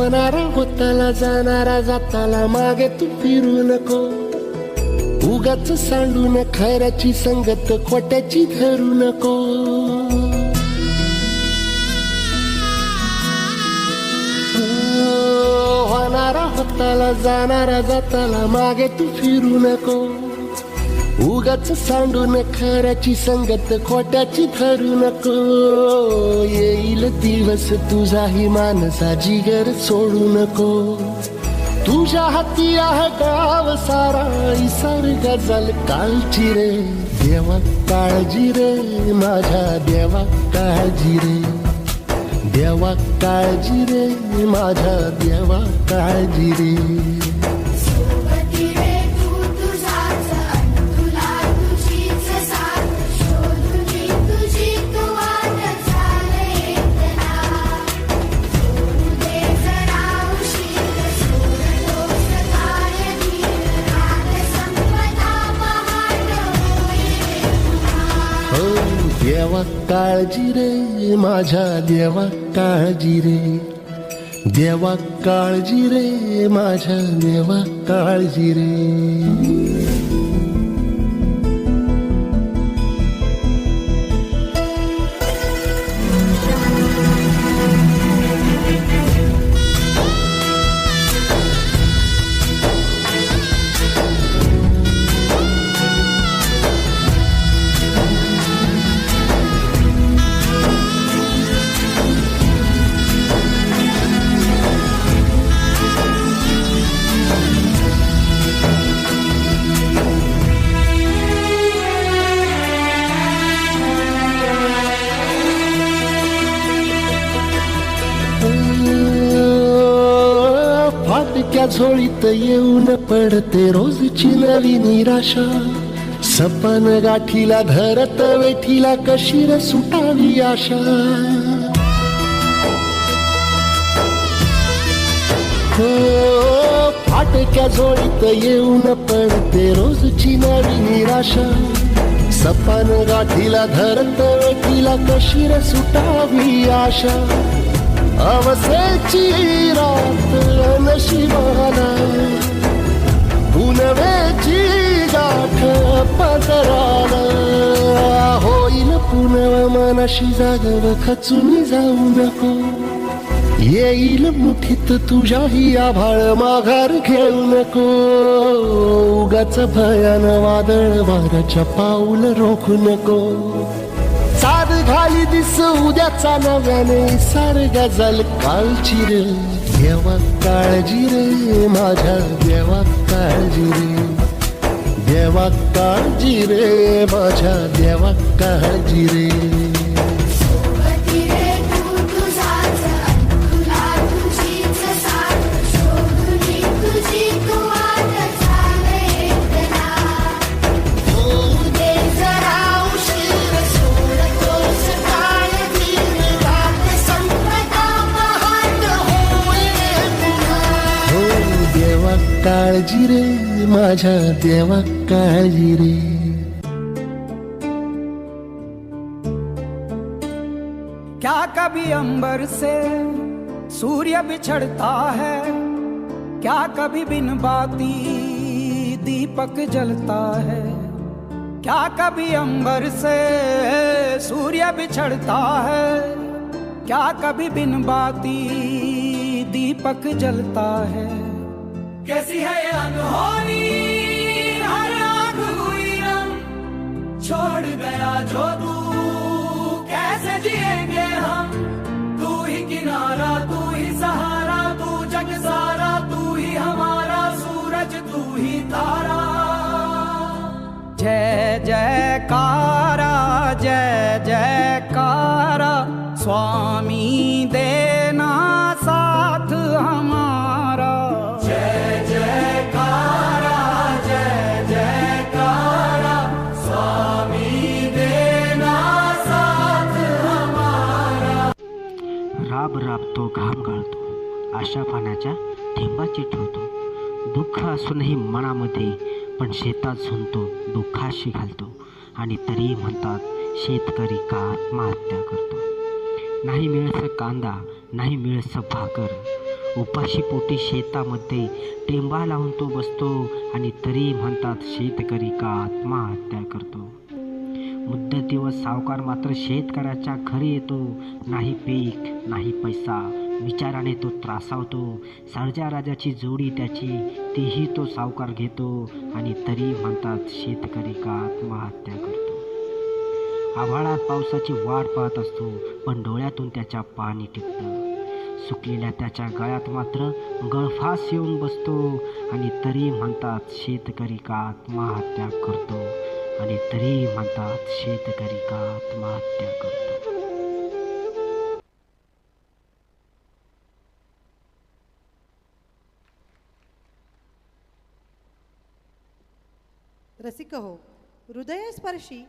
होणारा होताला जाणारा जाताला मागे तू फिरू नको. उगाच सांडून खऱ्याची संगत खोट्याची धरू नको. होणारा होताला जाणारा जाताला मागे तू फिरू नको. उगाच सांडून खऱ्याची संगत खोट्याची धरू नको. येईल दिवस तुझाही मानसा जिगर सोडू नको. तुझ्या हाती आहे गाव सारा इसार गजल कालची रे. देवा काळजी रे माझ्या देवा काळजी रे. देवा काळजी रे माझ्या देवा काळजी रे. देवा काळजी रे माझ्या देवा काळजी रे. देवा काळजी रे माझ्या देवा काळजी रे. फाटक्या झोळीत येऊन पडते रोजची नवी निराशा. सपन गाठीला धरत वेठीला कशी र सुटावी आशा. हो फाटक्या झोळीत येऊन पडते रोजची नवी निराशा. सपन गाठीला धरत वेठीला कशी र सुटावी आशा. अवसेची रात नशिबाला पुनवेची गाठ पदराला. होईल पुनव मनाशी जागव खचून जाऊ नको. येईल मुठीत तुझ्याही आभाळ माघार घेऊ नको. उगाच भयान वादळ वाऱ्याच्या पाऊल रोखू नको. साध घाली दिस उद्याचा नव्याने सार गजल कालची रे. देवा काळजी रे माझ्या देवा काळजी रे. देवा काळजी रे माझ्या देवा काळजी रे. काळजी रे माझ्या देवा काळजी रे. क्या कभी अंबर से सूर्य बिछड़ता है. क्या कभी बिन बाती दीपक जलता है. क्या कभी अंबर से सूर्य बिछड़ता है. क्या कभी बिन बाती दीपक जलता है. कैसी है ये अनहोनी हर आँख हुई रंग. छोड़ गया जो तू कैसे जिएंगे हम. तू ही किनारा तू ही सहारा तू जग सारा. तू ही हमारा सूरज तू ही तारा. जय जयकारा जय जयकारा स्वामी देना साथ हमारा. राब राबतो घाम गाळतो. आशा पाण्याच्या थेंबाची ठेवतो. दुःख असूनही मनामध्ये पण शेतात झुंतो दुःखाशी घालतो. आणि तरी म्हणतात शेतकरी का आत्महत्या करतो. नाही मिळस कांदा नाही मिळस भाकर. उपाशी पोटी शेतामध्ये टेंबा लावून तो बसतो आणि तरी म्हणतात शेतकरी का आत्महत्या करतो. मुदतीवर सावकार मात्र शेतकऱ्याच्या घरी येतो. नाही पीक नाही पैसा, विचाराने तो त्रासावतो. सर्जा राजाची जोडी त्याची, तीही तो सावकार घेतो आणि तरी म्हणतात शेतकरी का आत्महत्या करतो. आभाळात पावसाची वाट पाहत असतो, पण डोळ्यातून त्याच्या पाणी टिपतं. सुकलेल्या त्याच्या गळ्यात मात्र गळफास येऊन बसतो आणि तरी म्हणतात शेतकरी का आत्महत्या करतो आणि तरी म्हणतात शेतकरी का आत्महत्या करतो. रसिक हो, हृदयस्पर्शी